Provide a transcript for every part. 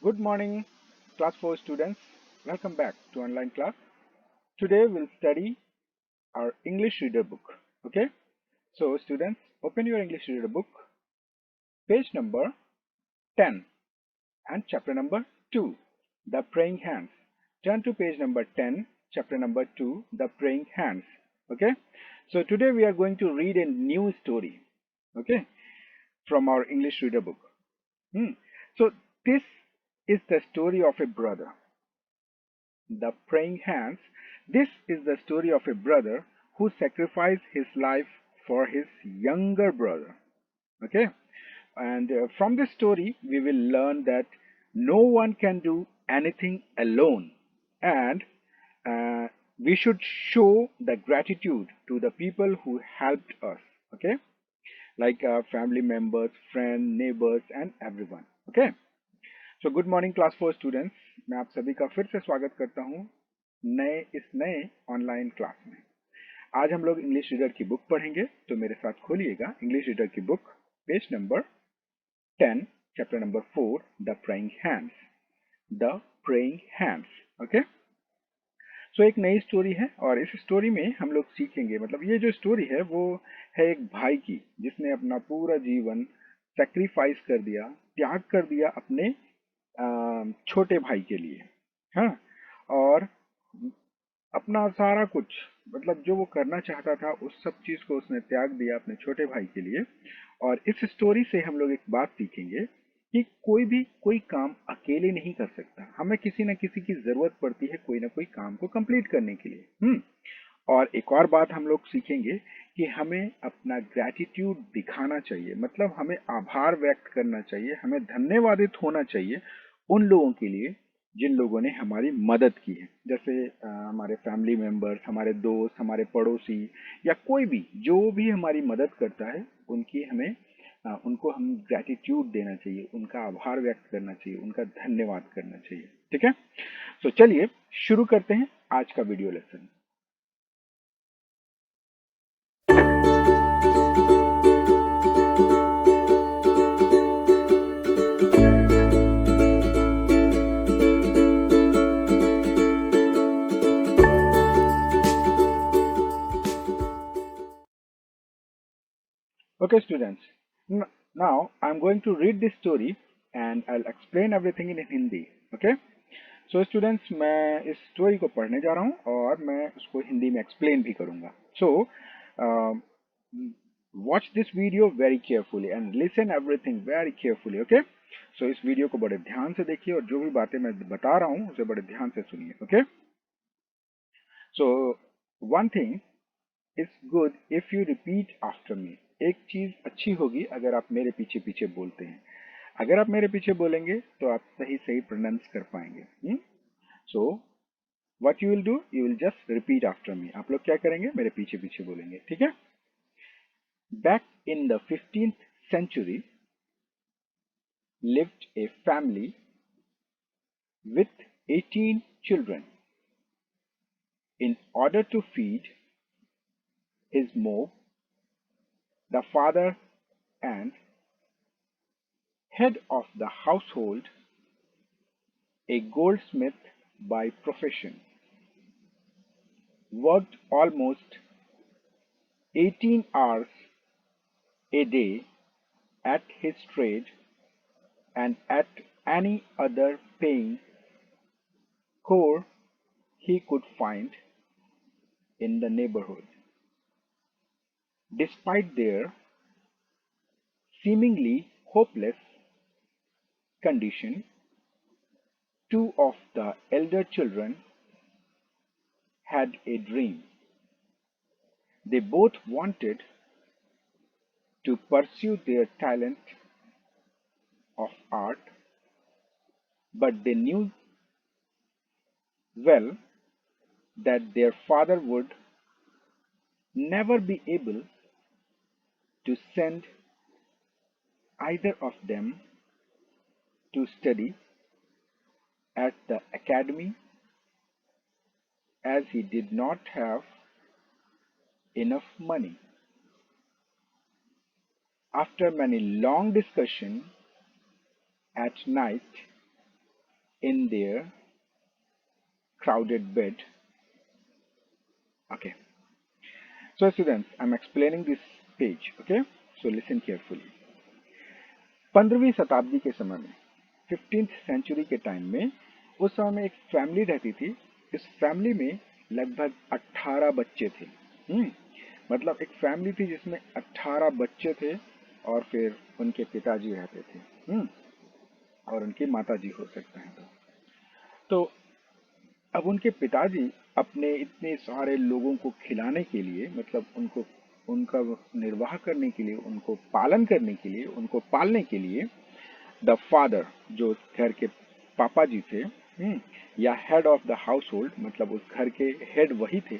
Good morning, class 4 students. Welcome back to online class. Today we'll study our English reader book. Okay? So, students, open your English reader book, page number 10 and chapter number 2, The Praying Hands. Turn to page number 10, chapter number 2, The Praying Hands. Okay? So, today we are going to read a new story. Okay? From our English reader book. So, this is the story of a brother. The Praying Hands. This is the story of a brother who sacrificed his life for his younger brother. Okay, and from this story, we will learn that no one can do anything alone, and uh, we should show the gratitude to the people who helped us. Okay, like family members, friends, neighbors, and everyone. Okay. So good morning class 4 students, मैं आप सभी का फिर से स्वागत करता हूँ नए ऑनलाइन क्लास में। आज हम लोग इंग्लिश रीडर की बुक पढ़ेंगे, तो मेरे साथ खोलिएगा इंग्लिश रीडर की book, page number 10, chapter number 4, the praying hands. The praying hands. Okay, so एक नई स्टोरी है और इस स्टोरी में हम लोग सीखेंगे, मतलब ये जो स्टोरी है वो है एक भाई की जिसने अपना पूरा जीवन सेक्रीफाइस कर दिया, त्याग कर दिया अपने छोटे भाई के लिए। हाँ, और अपना सारा कुछ, मतलब जो वो करना चाहता था उस सब चीज को उसने त्याग दिया अपने छोटे भाई के लिए। और इस स्टोरी से हम लोग एक बात सीखेंगे कि कोई भी कोई काम अकेले नहीं कर सकता, हमें किसी न किसी की जरूरत पड़ती है कोई ना कोई काम को कंप्लीट करने के लिए। और एक और बात हम लोग सीखेंगे कि हमें अपना ग्रैटिट्यूड दिखाना चाहिए, मतलब हमें आभार व्यक्त करना चाहिए, हमें धन्यवादित होना चाहिए उन लोगों के लिए जिन लोगों ने हमारी मदद की है, जैसे हमारे फैमिली मेंबर्स, हमारे दोस्त, हमारे पड़ोसी, या कोई भी जो भी हमारी मदद करता है उनकी हमें उनको हम ग्रैटिट्यूड देना चाहिए, उनका आभार व्यक्त करना चाहिए, उनका धन्यवाद करना चाहिए। ठीक है, तो चलिए शुरू करते हैं आज का video lesson. Okay, students. Now I'm going to read this story and I'll explain everything in Hindi. Okay? So students, मैं इस स्टोरी को पढ़ने जा रहा हूँ और मैं उसको हिंदी में एक्सप्लेन भी करूँगा। So watch this video very carefully and listen everything very carefully. Okay? So इस वीडियो को बड़े ध्यान से देखिए और जो भी बातें मैं बता रहा हूँ उसे बड़े ध्यान से सुनिए। Okay? So one thing it's good if you repeat after me. एक चीज अच्छी होगी अगर आप मेरे पीछे पीछे बोलते हैं। अगर आप मेरे पीछे बोलेंगे तो आप सही सही प्रोनाउंस कर पाएंगे। So what you will do, you will just repeat after me. आप लोग क्या करेंगे, मेरे पीछे पीछे बोलेंगे। ठीक है। Back in the 15th century lived a family with 18 children. In order to feed his mob, the father and head of the household, a goldsmith by profession, worked almost 18 hours a day at his trade and at any other paying chore he could find in the neighborhood. Despite their seemingly hopeless condition, two of the elder children had a dream. They both wanted to pursue their talent of art, but they knew well that their father would never be able to send either of them to study at the academy, as he did not have enough money. After many long discussions at night, in their crowded bed. Okay. So students, I'm explaining this page. Okay. So listen carefully. 15वीं शताब्दी के समय में 15th century के time में उस समय में एक फैमिली रहती थी। इस फैमिली में लगभग 18 बच्चे थे। मतलब एक फैमिली थी जिसमें 18 बच्चे थे और फिर उनके पिताजी रहते थे। और उनकी माताजी हो सकते हैं। तो अब उनके पिताजी अपने इतने सारे लोगों को खिलाने के लिए, मतलब उनको उनका निर्वाह करने के लिए, उनको पालन करने के लिए, उनको पालने के लिए, द फादर जो घर के पापा जी थे, या head of the house hold, मतलब उस घर के हेड वही थे।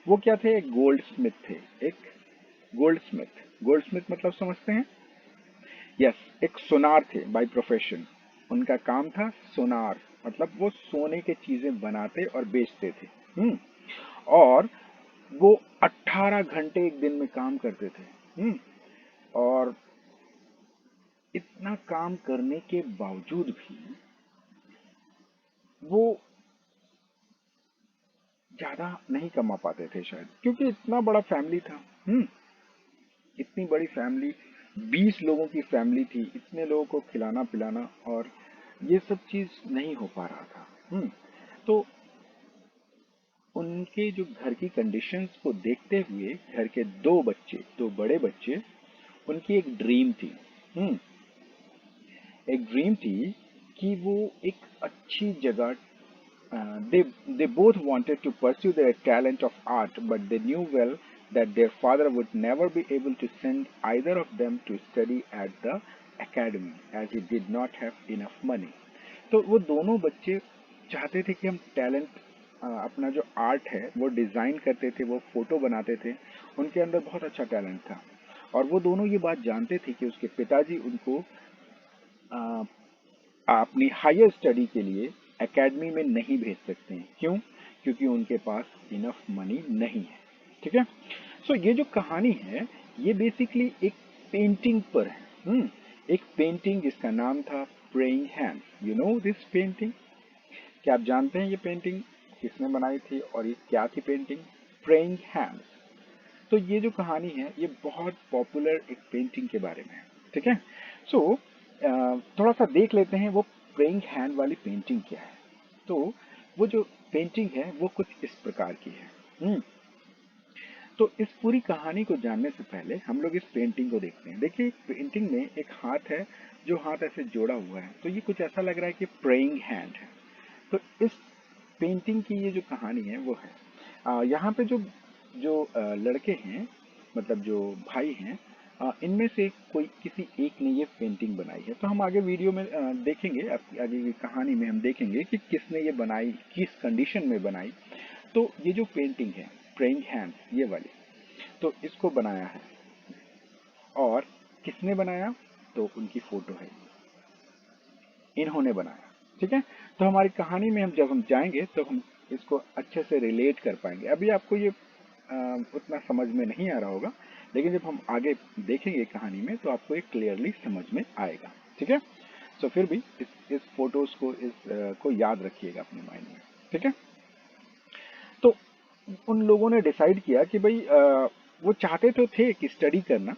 वो क्या थे? एक गोल्ड स्मिथ थे। एक गोल्ड स्मिथ। गोल्ड स्मिथ मतलब समझते हैं? यस, एक सोनार थे बाय प्रोफेशन। उनका काम था सोनार, मतलब वो सोने के चीजें बनाते और बेचते थे। और वो 18 घंटे एक दिन में काम करते थे। और इतना काम करने के बावजूद भी वो ज्यादा नहीं कमा पाते थे शायद, क्योंकि इतना बड़ा फैमिली था। इतनी बड़ी फैमिली, 20 लोगों की फैमिली थी, इतने लोगों को खिलाना पिलाना, और ये सब चीज नहीं हो पा रहा था। तो उनके जो घर की कंडीशंस को देखते हुए घर के दो बच्चे, दो बड़े बच्चे, उनकी एक ड्रीम थी। एक ड्रीम थी कि वो एक अच्छी जगह, they both wanted to pursue their talent of art, but they knew well that their father would never be able to send either of them to study at the academy as he did not have enough money. तो वो दोनों बच्चे चाहते थे कि हम talent, अपना जो आर्ट है वो डिजाइन करते थे, वो फोटो बनाते थे, उनके अंदर बहुत अच्छा टैलेंट था। और वो दोनों ये बात जानते थे कि उसके पिताजी उनको अपनी हायर स्टडी के लिए एकेडमी में नहीं भेज सकते हैं। क्यों? क्योंकि उनके पास इनफ मनी नहीं है। ठीक है। सो ये जो कहानी है ये बेसिकली एक पेंटिंग पर है। एक पेंटिंग जिसका नाम था praying hands. You know this painting? क्या आप जानते हैं ये पेंटिंग किसने बनाई थी और ये क्या थी पेंटिंग? Praying hands. तो ये जो कहानी है ये बहुत पॉपुलर एक पेंटिंग के बारे में है। ठीक है। सो थोड़ा सा देख लेते हैं वो प्रेइंग हैंड वाली पेंटिंग क्या है। तो वो जो पेंटिंग है वो कुछ इस प्रकार की है। तो इस पूरी कहानी को जानने से पहले हम लोग इस पेंटिंग को देखते हैं। देखिए पेंटिंग में एक हाथ है, जो हाथ ऐसे जोड़ा हुआ है, तो ये कुछ ऐसा लग रहा है कि प्रेइंग हैंड है। तो इस पेंटिंग की ये जो कहानी है वो है, यहाँ पे जो जो लड़के हैं, मतलब जो भाई हैं, इनमें से कोई किसी एक ने ये पेंटिंग बनाई है। तो हम आगे वीडियो में देखेंगे, आगे की कहानी में हम देखेंगे कि किसने ये बनाई, किस कंडीशन में बनाई। तो ये जो पेंटिंग है प्रेइंग हैंड्स ये वाली, तो इसको बनाया है। और किसने बनाया? तो उनकी फोटो है, इन्होंने बनाया। ठीक है। तो हमारी कहानी में हम जब हम जाएंगे तो हम इसको अच्छे से रिलेट कर पाएंगे। अभी आपको ये उतना समझ में नहीं आ रहा होगा, लेकिन जब हम आगे देखेंगे कहानी में तो आपको ये क्लियरली समझ में आएगा। ठीक है। तो फिर भी इस फोटोज को, को याद रखिएगा अपने माइंड में। ठीक है। तो उन लोगों ने डिसाइड किया कि भाई वो चाहते तो थे कि स्टडी करना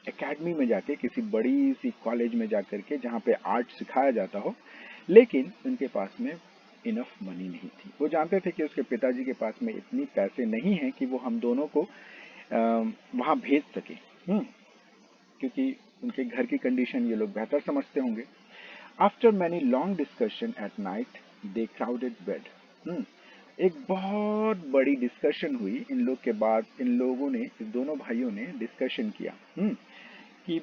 एकेडमी में जाके, किसी बड़ी सी कॉलेज में जाकर के जहाँ पे आर्ट सिखाया जाता हो, लेकिन उनके पास में इनफ मनी नहीं थी। वो जानते थे कि उसके पिताजी के पास में इतनी पैसे नहीं हैं कि वो हम दोनों को वहाँ भेज सके। क्योंकि उनके घर की कंडीशन ये लोग बेहतर समझते होंगे। After many long discussion at night they crowded bed. एक बहुत बड़ी डिस्कशन हुई इन लोग के बाद। इन लोगों ने, इस दोनों भाइयों ने डिस्कशन किया, कि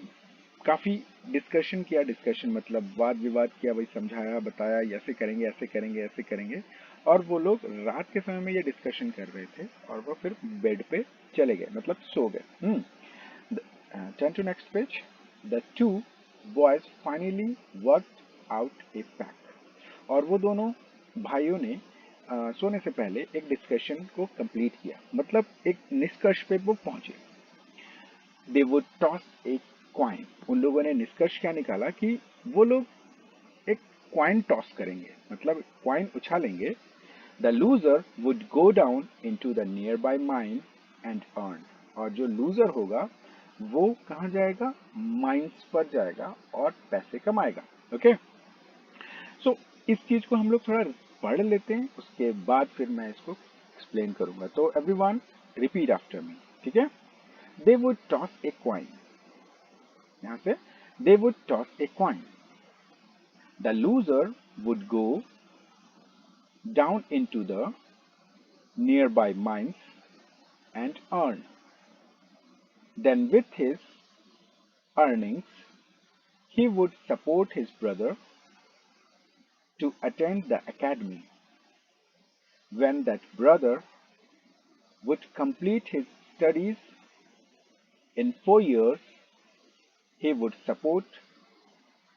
काफी डिस्कशन किया। डिस्कशन मतलब वाद विवाद किया, वही समझाया बताया, ऐसे करेंगे ऐसे करेंगे ऐसे करेंगे। और वो लोग रात के समय में ये डिस्कशन कर रहे थे और वो फिर बेड पे चले गए, मतलब सो गए। Turn to next page. The two boys finally worked out a pact. और वो दोनों भाइयों ने सोने से पहले एक डिस्कशन को कंप्लीट किया, मतलब एक निष्कर्ष पे वो पहुंचे। They would toss a coin. उन लोगों ने निष्कर्ष क्या निकाला कि वो लोग एक क्वाइन टॉस करेंगे, मतलब क्वाइन उछालेंगे। The loser would go down into the nearby mine and earn. और जो लूजर होगा वो कहाँ जाएगा? माइंस पर जाएगा और पैसे कमाएगा। ओके, सो इस चीज को हम लोग थोड़ा पढ़ लेते हैं, उसके बाद फिर मैं इसको एक्सप्लेन करूंगा। तो एवरीवन रिपीट आफ्टर मी, ठीक है? They would toss A coin, यहां से they would toss A coin. The loser would go down into the nearby mines and earn. Then with his earnings he would support his brother to attend the academy. When that brother would complete his studies in 4 years, he would support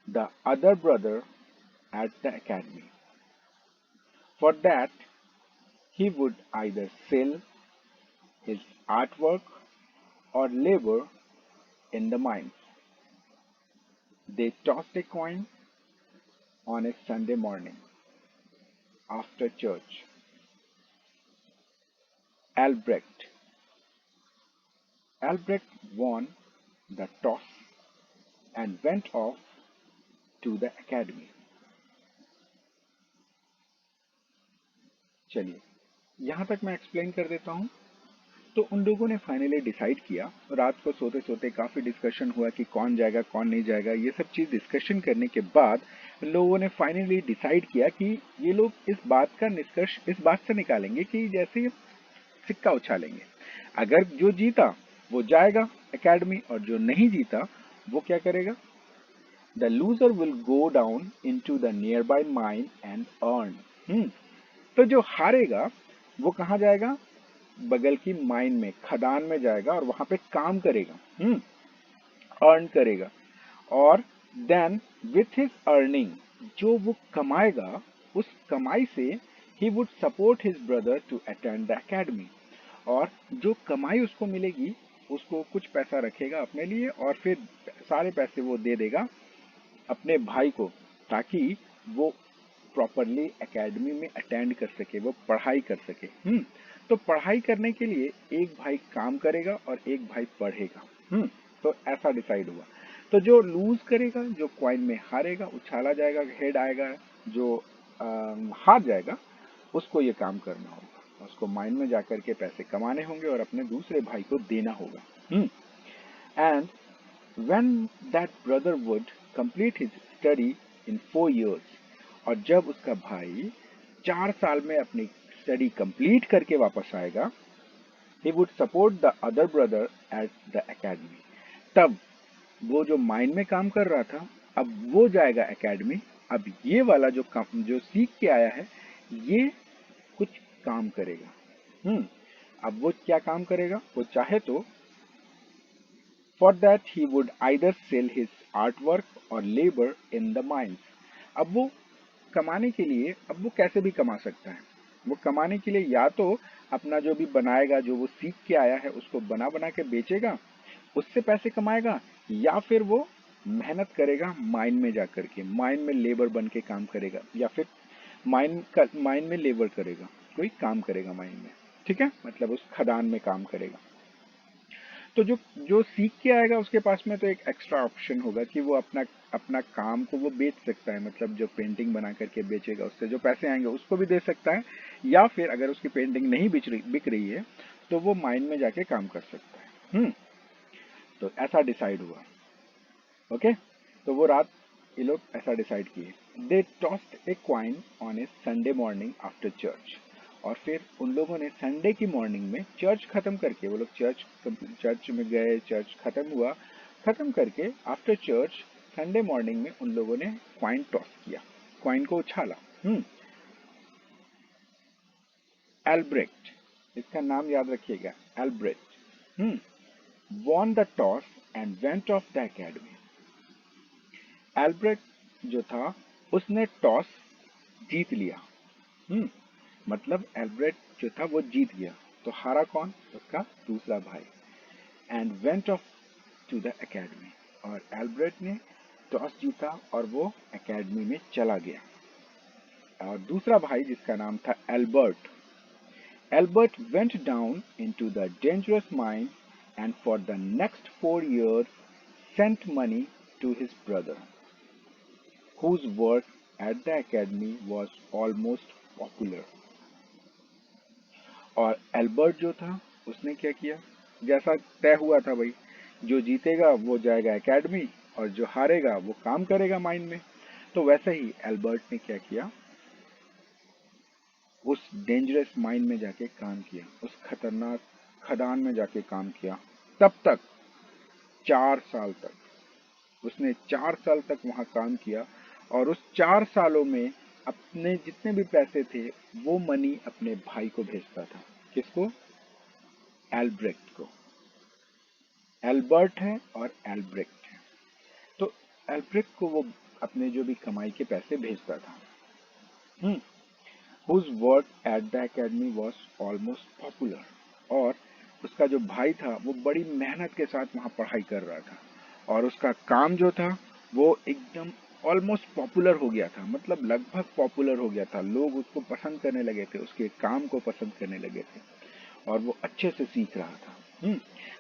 the other brother at the academy. For that, he would either sell his artwork or labor in the mines. They tossed a coin on a Sunday morning after church. Albrecht. Albrecht won the toss and went off to the academy. चलिए यहां तक मैं explain कर देता हूं। तो उन लोगों ने फाइनली डिसाइड किया, रात को सोते सोते काफी डिस्कशन हुआ कि कौन जाएगा कौन नहीं जाएगा। ये सब चीज डिस्कशन करने के बाद लोगों ने फाइनली डिसाइड किया कि ये लोग इस बात का निष्कर्ष इस बात से निकालेंगे कि जैसे सिक्का उछालेंगे, अगर जो जीता वो जाएगा एकेडमी और जो नहीं जीता वो क्या करेगा? The loser will go down into the nearby mine and earn. तो जो हारेगा वो कहाँ जाएगा? बगल की माइन में, खदान में जाएगा और वहां पे काम करेगा, अर्न करेगा। और देन विथ हिज अर्निंग, जो वो कमाएगा उस कमाई से ही would support his brother to attend the academy. और जो कमाई उसको मिलेगी उसको कुछ पैसा रखेगा अपने लिए और फिर सारे पैसे वो दे देगा अपने भाई को, ताकि वो प्रॉपरली एकेडमी में अटेंड कर सके, वो पढ़ाई कर सके। तो पढ़ाई करने के लिए एक भाई काम करेगा और एक भाई पढ़ेगा। तो ऐसा डिसाइड हुआ। तो जो लूज करेगा, जो क्वाइन में हारेगा, उछाला जाएगा, हेड आएगा, जो हार जाएगा उसको ये काम करना होगा, उसको माइन में जाकर के पैसे कमाने होंगे और अपने दूसरे भाई को देना होगा। And when that brother would complete his study in 4 years, और जब उसका भाई 4 साल में अपनी स्टडी कंप्लीट करके वापस आएगा, he would support the other brother at the academy. तब वो जो माइन में काम कर रहा था अब वो जाएगा एकेडमी। अब ये वाला जो सीख के आया है ये कुछ काम करेगा। अब वो क्या काम करेगा? वो चाहे तो For that he would either sell his artwork or labor in the mines. अब वो कमाने के लिए, अब वो कैसे भी कमा सकता है। वो कमाने के लिए या तो अपना जो भी बनाएगा, जो वो सीख के आया है उसको बना बना के बेचेगा, उससे पैसे कमाएगा, या फिर वो मेहनत करेगा माइन में जाकर के, माइन में लेबर बन के काम करेगा, या फिर माइन में लेबर करेगा, कोई काम करेगा माइन में, ठीक है, मतलब उस खदान में काम करेगा। तो जो सीख के आएगा उसके पास में तो एक एक्स्ट्रा ऑप्शन होगा कि वो अपना काम को वो बेच सकता है, मतलब जो पेंटिंग बना करके बेचेगा उससे जो पैसे आएंगे उसको भी दे सकता है, या फिर अगर उसकी पेंटिंग नहीं बिक रही है तो वो माइन में जाके काम कर सकता है। तो ऐसा डिसाइड हुआ। ओके, तो वो रात ये लोग ऐसा डिसाइड किए। They tossed a coin on a Sunday morning after church. और फिर उन लोगों ने संडे की मॉर्निंग में चर्च खत्म करके, वो लोग चर्च में गए, चर्च खत्म हुआ, खत्म करके आफ्टर चर्च संडे मॉर्निंग में उन लोगों ने क्वाइन टॉस किया, क्वाइन को उछाला। एल्ब्रेक्ट, इसका नाम याद रखिएगा, एल्ब्रेक्ट won the toss and went off the academy. एल्ब्रेक्ट जो था उसने टॉस जीत लिया। मतलब एल्ब्रेक्ट जो था वो जीत गया, तो हारा कौन? उसका दूसरा भाई। And went off to the academy, और एल्ब्रेक्ट ने टॉस जीता और वो एकेडमी में चला गया। और दूसरा भाई जिसका नाम था Albert, Albert went down into the dangerous mine and for the next 4 years sent money to his brother, whose work at the academy was almost popular. और एल्बर्ट जो था उसने क्या किया, जैसा तय हुआ था भाई, जो जीतेगा वो जाएगा एकेडमी और जो हारेगा वो काम करेगा माइन में। तो वैसे ही एल्बर्ट ने क्या किया, उस डेंजरस माइन में जाके काम किया, उस खतरनाक खदान में जाके काम किया। तब तक 4 साल तक उसने 4 साल तक वहां काम किया और उस 4 सालों में अपने जितने भी पैसे थे वो मनी अपने भाई को भेजता था। किसको? एल्ब्रेक्ट को। एल्बर्ट है और एल्ब्रेक्ट है। तो एल्ब्रेक्ट को वो अपने जो भी कमाई के पैसे भेजता था। Whose work at the academy was almost popular. और उसका जो भाई था वो बड़ी मेहनत के साथ वहाँ पढ़ाई कर रहा था और उसका काम जो था वो एकदम ऑलमोस्ट पॉपुलर हो गया था, मतलब लगभग पॉपुलर हो गया था। लोग उसको पसंद करने लगे थे, उसके काम को पसंद करने लगे थे और वो अच्छे से सीख रहा था।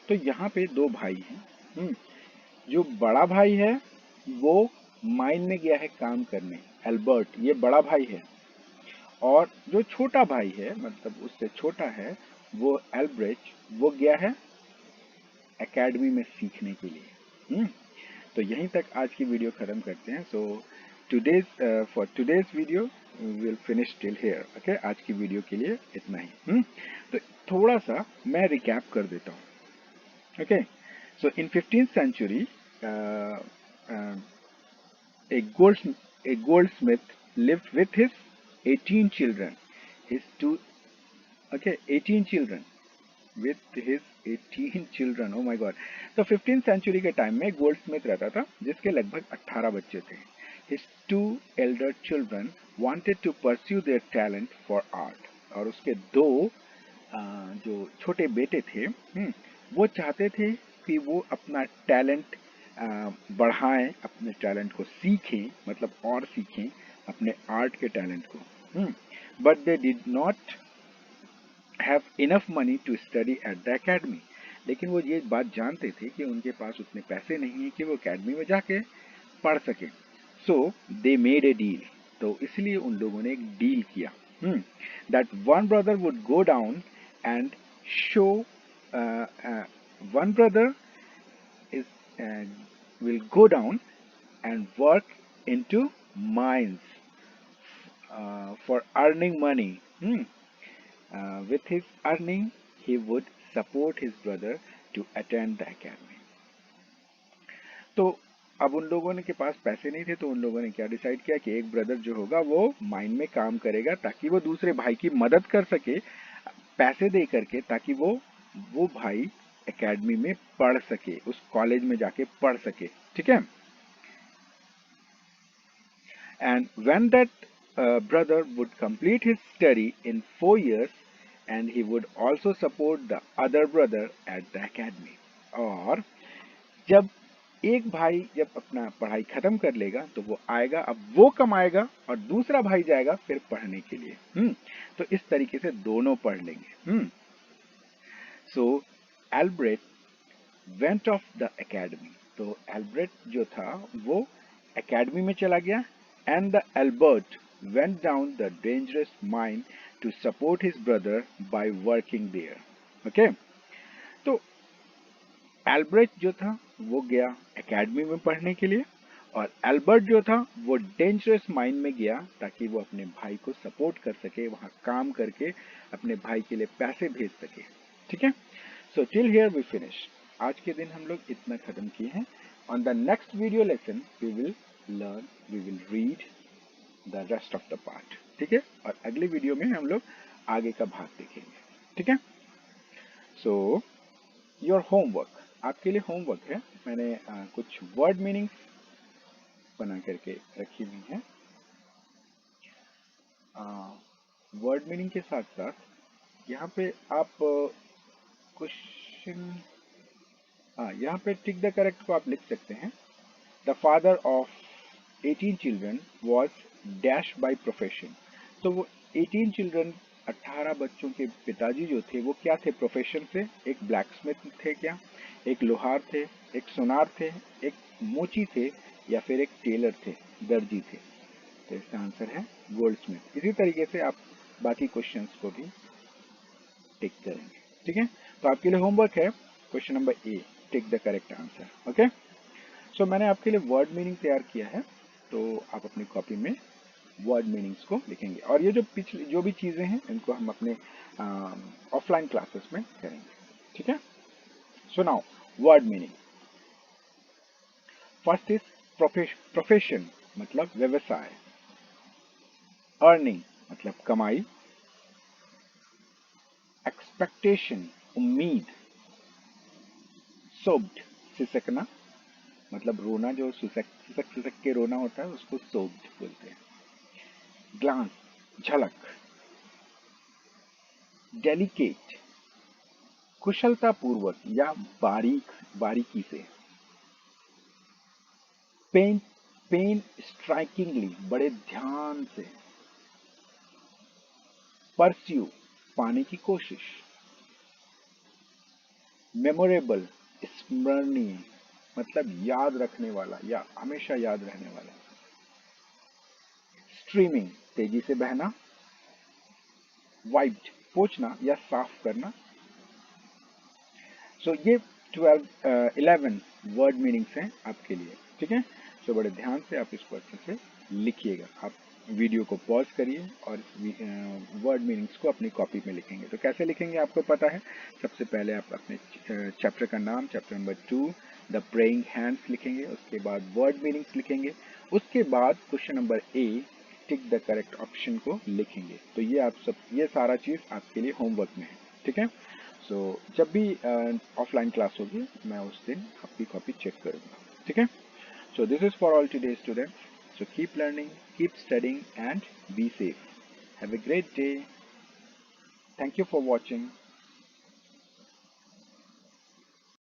तो यहाँ पे दो भाई हैं। जो बड़ा भाई है वो माइन में गया है काम करने, एल्बर्ट ये बड़ा भाई है। और जो छोटा भाई है, मतलब उससे छोटा है, वो एल्ब्रेच, वो गया है एकेडमी में सीखने के लिए। तो यहीं तक आज की वीडियो खत्म करते हैं। So today's for today's video will finish till here. Okay, आज की वीडियो के लिए इतना ही। तो थोड़ा सा मैं रिकैप कर देता हूँ। Okay, so in 15th century a goldsmith lived with his 18 children. His two, okay, 18 children. With his 18 children, oh my god. तो 15th century के टाइम में गोल्ड स्मिथ रहता था जिसके लगभग 18 बच्चे थे। His two elder children wanted to pursue their talent for art. और उसके दो जो छोटे बेटे थे, वो चाहते थे कि वो अपना टैलेंट बढ़ाएं, अपने टैलेंट को सीखें, मतलब और सीखें अपने आर्ट के टैलेंट को। But they did not have enough money to study at the academy. लेकिन वो ये बात जानते थे कि उनके पास उतने पैसे नहीं है कि वो एकेडमी में जाके पढ़ सके। सो दे मेड ए डील। तो इसलिए उन लोगों ने एक डील किया that one brother would go down and show, one brother is will go down and work into mines for earning money. With his earning, he would support his brother to attend the academy. तो अब उन लोगों ने के पास पैसे नहीं थे, तो उन लोगों ने क्या डिसाइड किया कि एक ब्रदर जो होगा वो माइन में काम करेगा ताकि वो दूसरे भाई की मदद कर सके पैसे दे करके, ताकि वो भाई एकेडमी में पढ़ सके, उस कॉलेज में जाके पढ़ सके। ठीक है। And when that brother would complete his study in 4 years and he would also support the other brother at the academy. और जब एक भाई जब अपना पढ़ाई खत्म कर लेगा तो वो आएगा, अब वो कमाएगा और दूसरा भाई जाएगा फिर पढ़ने के लिए। तो इस तरीके से दोनों पढ़ लेंगे। सो एल्ब्रेट वेंट ऑफ द एकेडमी। तो एल्ब्रेट जो था वो एकेडमी में चला गया and the Albert went down the dangerous mine to support his brother by working there. Okay? तो एल्ब्रेट जो था वो गया एकेडमी में पढ़ने के लिए और एल्बर्ट जो था वो डेंजरस माइन में गया ताकि वो अपने भाई को सपोर्ट कर सके, वहां काम करके अपने भाई के लिए पैसे भेज सके। ठीक है। So till here we finish. आज के दिन हम लोग इतना खत्म किए हैं। On the next video lesson we will learn, we will read the rest of the part. ठीक है। और अगले वीडियो में हम लोग आगे का भाग देखेंगे। ठीक है। सो योर होमवर्क, आपके लिए होमवर्क है। मैंने कुछ वर्ड मीनिंग्स बना करके रखी हुई हैं। वर्ड मीनिंग के साथ साथ यहाँ पे आप क्वेश्चन, यहाँ पे टिक द करेक्ट को आप लिख सकते हैं। The father of 18 children was dash by profession. तो वो 18 चिल्ड्रन, 18 बच्चों के पिताजी जो थे वो क्या थे प्रोफेशन से? एक ब्लैक स्मिथ थे क्या, एक लोहार थे, एक सुनार थे, एक मोची थे, या फिर एक टेलर थे, दर्जी थे? तो इसका आंसर है गोल्ड स्मिथ। इसी तरीके से आप बाकी क्वेश्चंस को भी टिक करेंगे। ठीक है, तो आपके लिए होमवर्क है question number A, tick the correct answer. Okay, so मैंने आपके लिए वर्ड मीनिंग तैयार किया है, तो आप अपनी कॉपी में वर्ड मीनिंग्स को लिखेंगे, और ये जो पिछली जो भी चीजें हैं इनको हम अपने ऑफलाइन क्लासेस में करेंगे। ठीक है, so now word meaning. First is profession, मतलब व्यवसाय। अर्निंग मतलब कमाई। एक्सपेक्टेशन उम्मीद। सोब्ड सिसकना, मतलब रोना, जो सिसक सिसक सिसक के रोना होता है उसको सोब्ड बोलते हैं। ग्लांस झलक। डेलिकेट कुशलता पूर्वक या बारीकी से। पेन पेन स्ट्राइकिंगली बड़े ध्यान से। परस्यू पाने की कोशिश। मेमोरेबल स्मरणीय, मतलब याद रखने वाला या हमेशा याद रहने वाला। स्ट्रीमिंग तेजी से बहना। वाइप्ड पोंछना या साफ करना। सो ये 11 वर्ड मीनिंग्स हैं आपके लिए। ठीक है, सो बड़े ध्यान से आप इसको अच्छे से लिखिएगा। आप वीडियो को पॉज करिए और वर्ड मीनिंग्स को अपनी कॉपी में लिखेंगे। तो कैसे लिखेंगे आपको पता है। सबसे पहले आप अपने चैप्टर का नाम, chapter number 2 the praying hands लिखेंगे, उसके बाद वर्ड मीनिंग्स लिखेंगे, उसके बाद question number A tick the correct option को लिखेंगे। तो ये सारा चीज़ आपके लिए होमवर्क में है। ठीक है, सो जब भी ऑफलाइन क्लास होगी मैं उस दिन आपकी कॉपी चेक करूँगा। ठीक है, so this is for all today students. So keep learning, keep studying, and be safe. Have a great day. Thank you for watching.